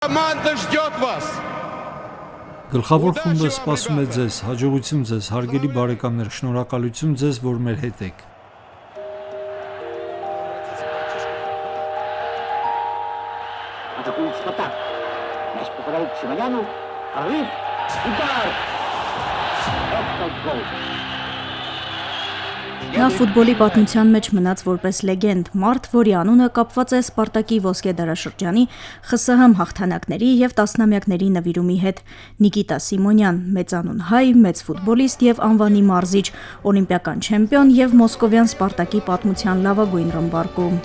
Команда ждет вас. Գլխավոր խումբը սպասում է ձեզ, հաջողություն ձեզ, հարգելի բարեկամներ, շնորհակալություն ձեզ, որ մեր հետ եք։ Атакует Спартак. Мяч попадает Симоняну. Прорыв. Удар. Это гол. Նա ֆուտբոլի պատմության մեջ մնաց որպես լեգենդ, մարդ, որի անունը կապված է Սպարտակի ոսկե դարաշրջանի ԽՍՀՄ հաղթանակների եւ տասնամյակների նվիրումի հետ։ Նիկիտա Սիմոնյան, մեծանուն հայ, մեծ ֆուտբոլիստ եւ անվանի մարզիչ, օլիմպիական չեմպիոն եւ մոսկովյան Սպարտակի պատմության լավագույն ռմբարկում։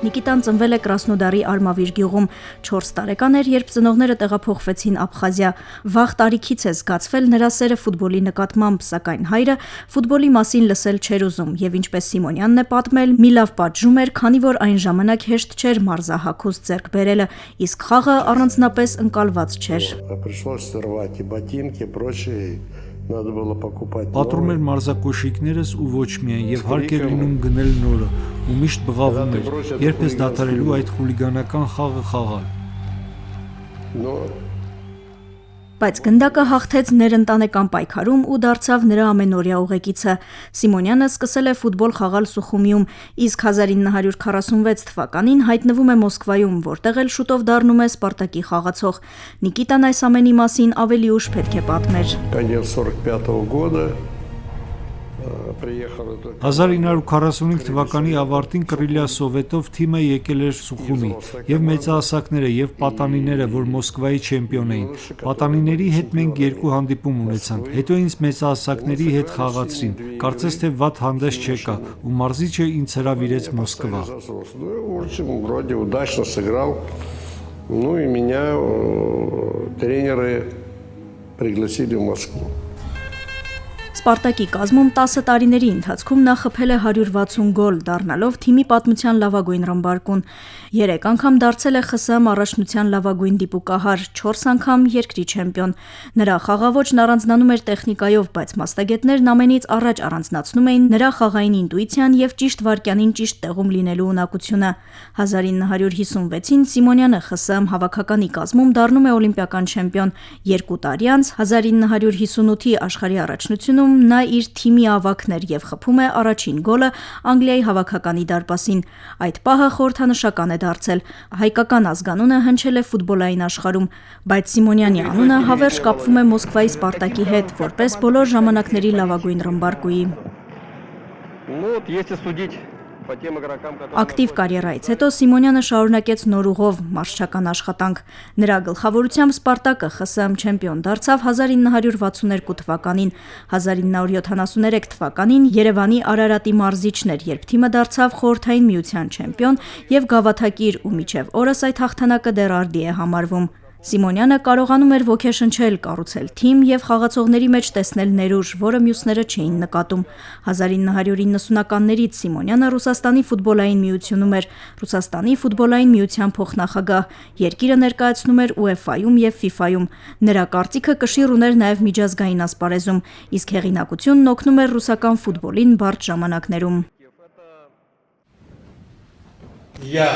Նիկիտան ծնվել է Կրասնոդարի Արմավիր գյուղում, 4 տարեկան էր, երբ ծնողները տեղափոխվեցին Աբխազիա։ Վաղ տարիքից է զգացվել նրա սերը ֆուտբոլի նկատմամբ, սակայն հայրը ֆուտբոլի մասին լսել չէր ուզում եւ ինչպես Սիմոնյանն է պատմել, մի լավ պատժում էր, քանի որ այն ժամանակ հեշտ չէր մարզահագուստ ձեռք բերելը, իսկ խաղը առանձնապես ընկալված չէր։ Պատրում էր մարզակոշիկներս ու ոչ միայն եւ հարկ էր լինում գնել նորը ու միշտ բղավում էր, երբ ես դադարելու այդ խուլիգանական խաղը խաղալ։ Բայց գնդակը հաղթեց ներընտանեկան պայքարում ու դարձավ նրա ամենօրյա ուղեկիցը։ Սիմոնյանը սկսել է ֆուտբոլ խաղալ Սուխումիում, իսկ 1946 թվականին հայտնվում է Մոսկվայում, որտեղ էլ շուտով դառնում է Սպարտակի խաղացող։ Նիկիտան այս ամենի մասին ավելի ուշ պետք է պատմեր։ 1945 թվականի ավարտին Կռիլյա Սովետով թիմը եկել էր Սուխումի եւ մեծահասակները եւ պատանիները, որ Մոսկվայի չեմպիոն էին։ Պատանիների հետ մենք 2 հանդիպում ունեցանք, հետո ինձ մեծահասակների հետ խաղացրին։ Կարծես թե վատ հանդես չեկա ու մարզիչը ինձ հրավիրեց Մոսկվա։ Ну и меня тренеры пригласили в Москву. Սպարտակի կազմում 10 տարիների ընթացքում նա խփել է 160 գոլ, դառնալով թիմի պատմության լավագույն ռմբարկուն։ 3 անգամ դարձել է ԽՍՀՄ առաջնության լավագույն դիպուկահար, 4 անգամ երկրի չեմպիոն։ Նրա խաղաոճն առանձնանում էր տեխնիկայով, բայց մասնագետներն ամենից առաջ առանձնացնում էին նրա խաղային ինտուիցիան եւ ճիշտ վայրկյանին ճիշտ տեղում լինելու ունակությունը։ 1956-ին Սիմոնյանը ԽՍՀՄ հավաքականի կազմում դառնում է օլիմպիական չեմպիոն։ 2 տարի անց 1958-ի աշխարհի առաջնությունում նա իր թիմի ավագն էր եւ խփում է առաջին գոլը Անգլիայի հավաքականի դարպասին։ Այդ պահը խորհրդանշական է դարձել։ Հայկական ազգանունը հնչել է ֆուտբոլային աշխարհում, բայց Սիմոնյանի անունը հավերժ կապվում է Մոսկվայի Սպարտակի հետ, որպես բոլոր ժամանակների լավագույն ռմբարկուի։ Ակտիվ կարիերայից հետո Սիմոնյանը շարունակեց նոր ուղով մարզչական աշխատանք։ Նրա գլխավորությամբ Սպարտակը ԽՍՀՄ չեմպիոն դարձավ 1962 թվականին, 1973 թվականին Երևանի Արարատի մարզիչն էր, երբ թիմը դարձավ խորհրդային միության չեմպիոն եւ գավաթակիր ու մինչեւ օրս այդ հաղթանակը դեռ արդի է համարվում։ Սիմոնյանը կարողանում էր ոգեշնչել, կառուցել թիմ եւ խաղացողների մեջ տեսնել ներուժ, որը մյուսները չէին նկատում։ 1990-ականներից Սիմոնյանը Ռուսաստանի ֆուտբոլային միությունում էր, Ռուսաստանի ֆուտբոլային միության փոխնախագահ, երկիրը ներկայացնում էր UEFA-ում եւ FIFA-ում։ Նրա կարծիքը կշիռ ուներ նաեւ միջազգային ասպարեզում, իսկ հեղինակությունն օգնում էր ռուսական ֆուտբոլին բարդ ժամանակներում։ Я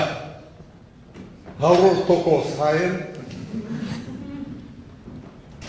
говорю только с Хаем.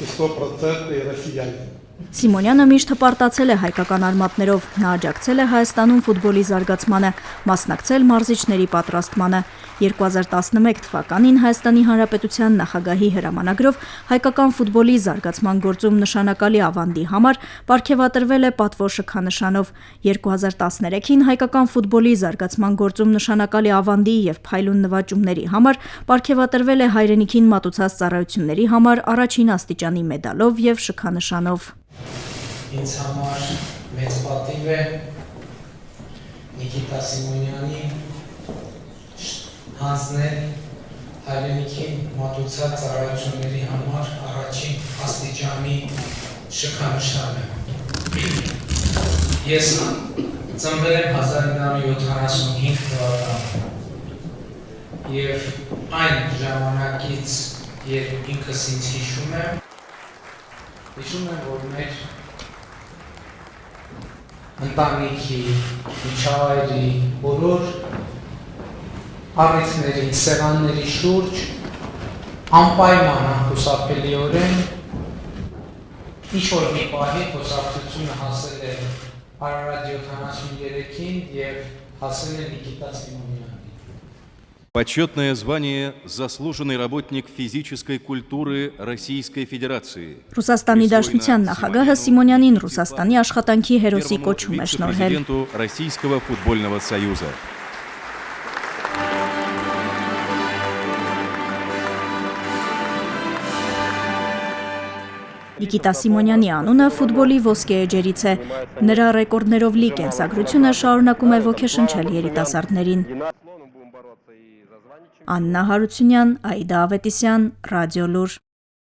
100% россияне. Սիմոնյանը միշտ հպարտացել է հայկական արմատներով, նա աջակցել է Հայաստանում ֆուտբոլի զարգացմանը, մասնակցել մարզիչների պատրաստմանը։ 2011 թվականին Հայաստանի Հանրապետության նախագահի հրամանագրով հայկական ֆուտբոլի զարգացման գործում նշանակալի ավանդի համար պարգևատրվել է պատվո շքանշանով։ 2013-ին հայկական ֆուտբոլի զարգացման գործում նշանակալի ավանդի եւ փայլուն նվաճումների համար պարգևատրվել է հայրենիքին մատուցած ծառայությունների համար առաջին աստիճանի մեդալով եւ շքանշանով։ Ինձ համար մեծ պատիվ է Նիկիտա Սիմոնյանի հանձնել հայրենիքին մատուցած ծառայությունների համար առաջին աստիճանի շքանշանը։ Ես ծնվել եմ 1975 թվականին եւ այն ժամանակից, երբ ինքս ինձ հիշում եմ, որ մեր ընտանիքի միջավայրի բոլոր առիթների, սեղանների շուրջ անպայման անխուսափելիորեն ինչ-որ մի պահի խոսակցությունը հասել է Արարատ 73-ին և հասել է Նիկիտա Սիմոնյանին։ Почетное звание «Заслуженный работник физической культуры Российской Федерации». Ռուսաստանի Դաշնության նախագահը Սիմոնյանին Ռուսաստանի աշխատանքի հերոսի կոչում է շնորհել։ Президенту Российского футбольного союза. Նիկիտա Սիմոնյանի անունը ֆուտբոլի ոսկե էջերից է։ Նրա ռեկորդներով լի կենսագրությունը շարունակում է ոգեշնչել երիտասարդներին։ Աննա Հարությունյան, Այդա Ավետիսյան, Ռադիոլուր։